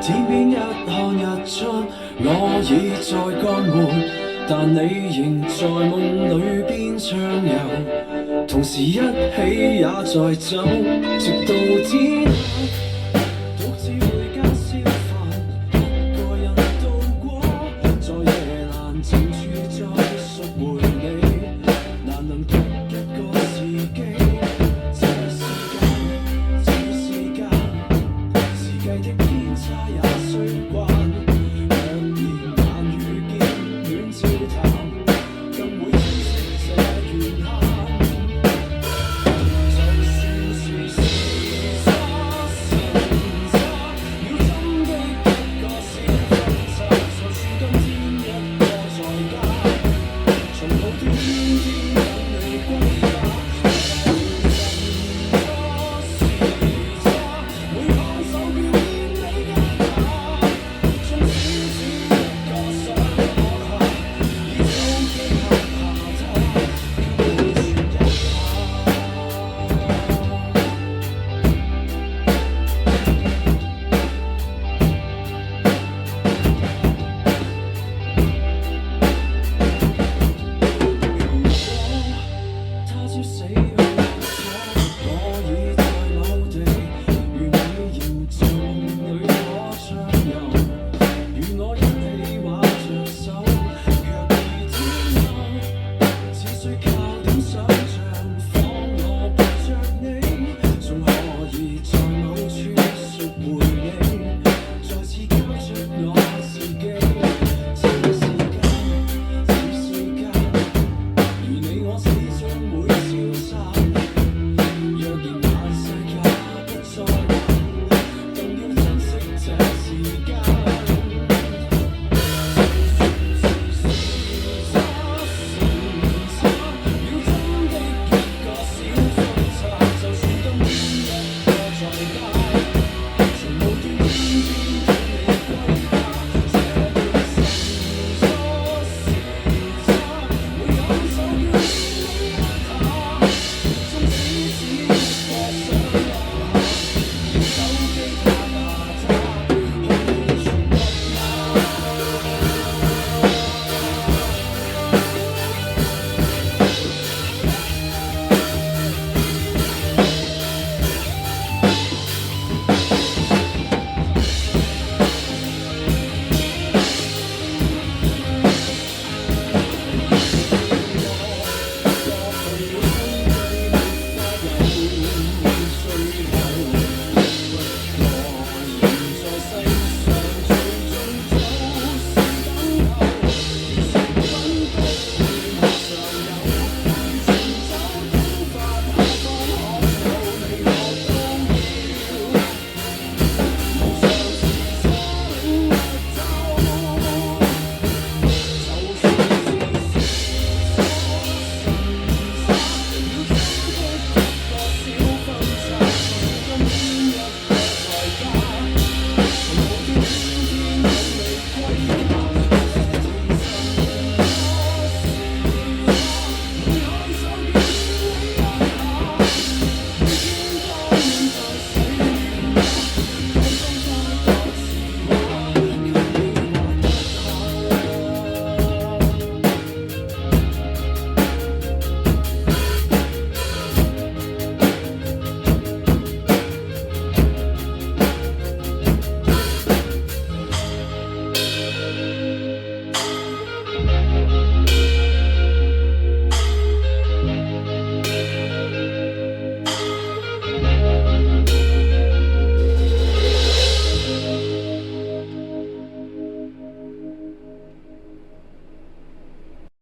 只偏一看日出，我已在幹活，但你仍在夢裏邊暢遊，同時一起也在走，直到天黑，獨自回家燒飯，一個人度過，在夜闌靜處再述回你，難能得一個時機。時計的偏差也須慣，兩年難遇見暖照談，更會珍惜這緣慳。就算是時差神差，秒針的一個小分岔，就算今天一個在家，從無端天等你歸家。更要珍惜這時間。